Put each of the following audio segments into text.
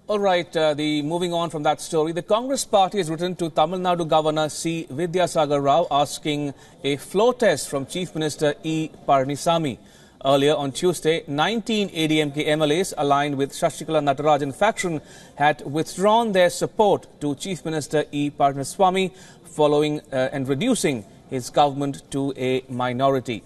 All right, moving on from that story, the Congress party has written to Tamil Nadu Governor C. Vidyasagar Rao asking a floor test from Chief Minister E. Palaniswamy. Earlier on Tuesday, 19 ADMK MLAs aligned with Shashikala Natarajan faction had withdrawn their support to Chief Minister E. Palaniswamy following and reducing his government to a minority.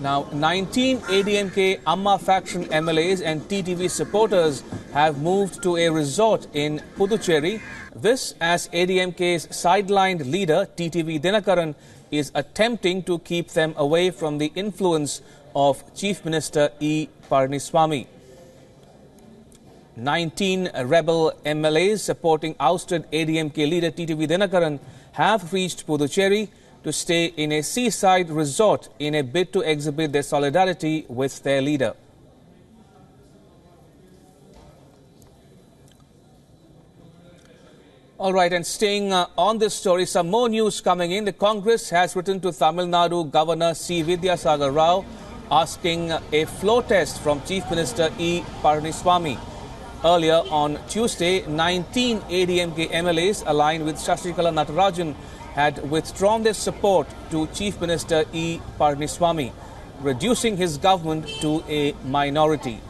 Now, 19 ADMK Amma faction MLAs and TTV supporters have moved to a resort in Puducherry. This as ADMK's sidelined leader, TTV Dinakaran, is attempting to keep them away from the influence of Chief Minister E. Palaniswamy. 19 rebel MLAs supporting ousted ADMK leader TTV Dinakaran have reached Puducherry to stay in a seaside resort in a bid to exhibit their solidarity with their leader. All right, and staying on this story, some more news coming in. The Congress has written to Tamil Nadu Governor C. Vidyasagar Rao asking a floor test from Chief Minister E. Palaniswamy. Earlier on Tuesday, 19 ADMK MLAs aligned with Shashikala Natarajan had withdrawn their support to Chief Minister E. Palaniswamy, reducing his government to a minority.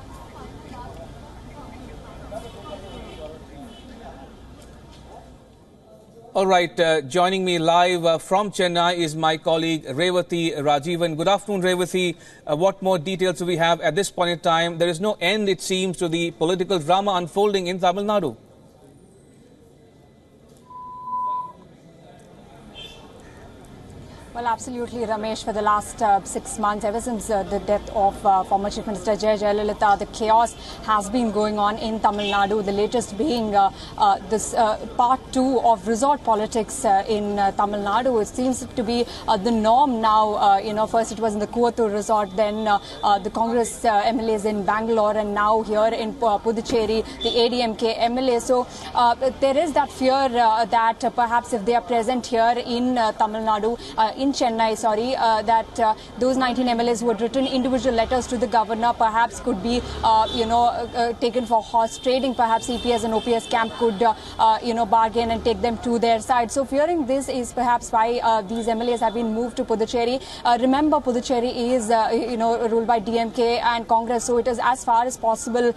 All right, joining me live from Chennai is my colleague Revathi Rajivan. Good afternoon, Revathi. What more details do we have at this point in time? There is no end, it seems, to the political drama unfolding in Tamil Nadu. Well, absolutely, Ramesh. For the last 6 months, ever since the death of former Chief Minister J. Jayalalitha, the chaos has been going on in Tamil Nadu, the latest being this part 2 of resort politics in Tamil Nadu. It seems to be the norm now. First it was in the Kuvattur resort, then the Congress MLAs in Bangalore, and now here in Puducherry, the ADMK MLA. So there is that fear that perhaps if they are present here in Tamil Nadu, in Chennai, that those 19 MLAs who had written individual letters to the governor perhaps could be, taken for horse trading. Perhaps EPS and OPS camp could, bargain and take them to their side. So fearing this is perhaps why these MLAs have been moved to Puducherry. Remember, Puducherry is, ruled by DMK and Congress, so it is as far as possible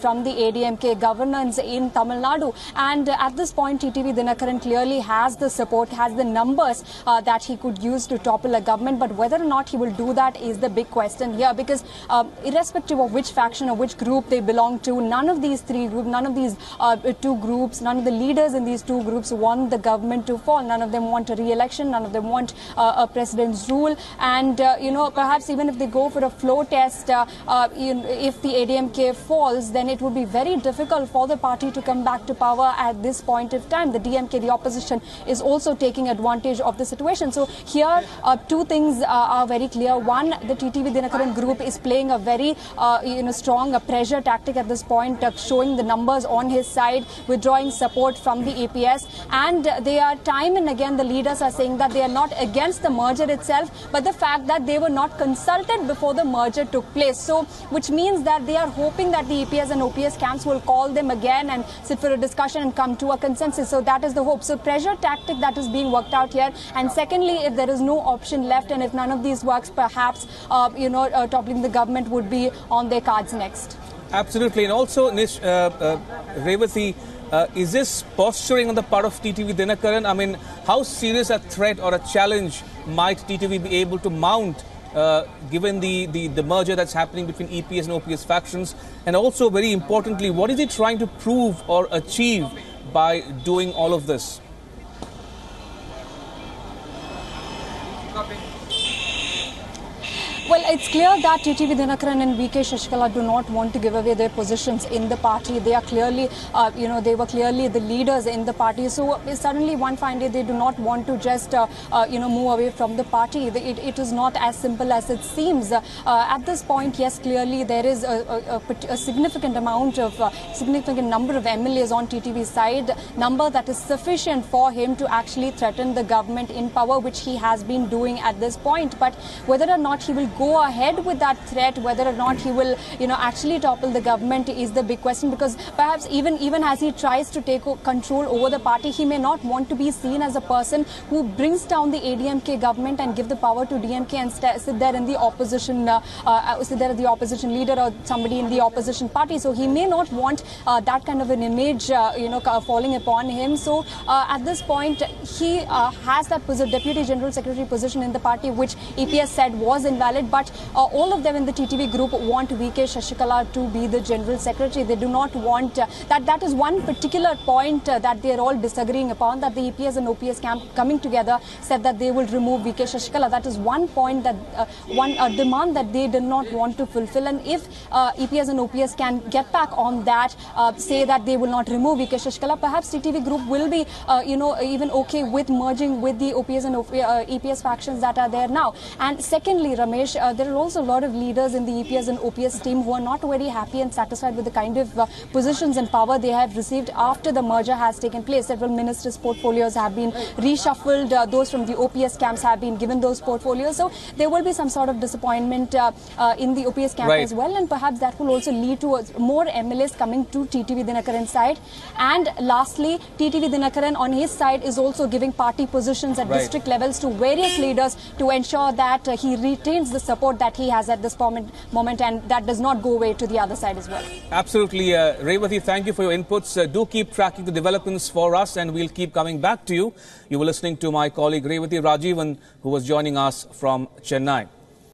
from the ADMK governance in Tamil Nadu. And at this point, TTV Dinakaran clearly has the support, has the numbers that he could use to topple a government, but whether or not he will do that is the big question here, because irrespective of which faction or which group they belong to, none of these three groups, none of these two groups, none of the leaders in these two groups want the government to fall. None of them want a re-election, none of them want a president's rule, and perhaps even if they go for a floor test, if the ADMK falls, then it would be very difficult for the party to come back to power at this point of time. The DMK, the opposition, is also taking advantage of the situation. So here, two things are very clear. One, the TTV Dinakaran group is playing a very, strong pressure tactic at this point, showing the numbers on his side, withdrawing support from the EPS. And they are time and again, the leaders are saying that they are not against the merger itself, but the fact that they were not consulted before the merger took place. So, which means that they are hoping that the EPS and OPS camps will call them again and sit for a discussion and come to a consensus. So that is the hope. So pressure tactic that is being worked out here. And secondly, if there is no option left and if none of these works, perhaps, toppling the government would be on their cards next. Absolutely. And also, Revathi, is this posturing on the part of TTV Dinakaran? I mean, how serious a threat or a challenge might TTV be able to mount given the merger that's happening between EPS and OPS factions? And also, very importantly, what is he trying to prove or achieve by doing all of this? Well, it's clear that TTV Dinakaran and VK Shashikala do not want to give away their positions in the party. They are clearly, they were clearly the leaders in the party. So suddenly one fine day they do not want to just, move away from the party. It is not as simple as it seems. At this point, yes, clearly there is a significant amount of, significant number of MLAs on TTV's side, number that is sufficient for him to actually threaten the government in power, which he has been doing at this point. But whether or not he will go ahead with that threat, whether or not he will, actually topple the government is the big question, because perhaps even as he tries to take control over the party, he may not want to be seen as a person who brings down the ADMK government and give the power to DMK and sit there in the opposition, sit there as the opposition leader or somebody in the opposition party. So he may not want that kind of an image, falling upon him. So at this point, he has that Deputy General Secretary position in the party, which EPS said was invalid. But all of them in the TTV group want VK Shashikala to be the General Secretary. They do not want that is one particular point that they are all disagreeing upon, that the EPS and OPS camp coming together said that they will remove VK Shashikala. That is one point, that one demand that they did not want to fulfill. And if EPS and OPS can get back on that, say that they will not remove VK Shashikala, perhaps TTV group will be, even okay with merging with the OPS and EPS factions that are there now. And secondly, Ramesh, there are also a lot of leaders in the EPS and OPS team who are not very happy and satisfied with the kind of positions and power they have received after the merger has taken place. Several ministers' portfolios have been reshuffled. Those from the OPS camps have been given those portfolios. So there will be some sort of disappointment in the OPS camp as well. And perhaps that will also lead to more MLAs coming to TTV Dinakaran's side. And lastly, TTV Dinakaran on his side is also giving party positions at district levels to various leaders to ensure that he retains the support that he has at this moment, and that does not go away to the other side as well. Absolutely. Revati, thank you for your inputs. Do keep tracking the developments for us, and we'll keep coming back to you. You were listening to my colleague Revati Rajivan, who was joining us from Chennai.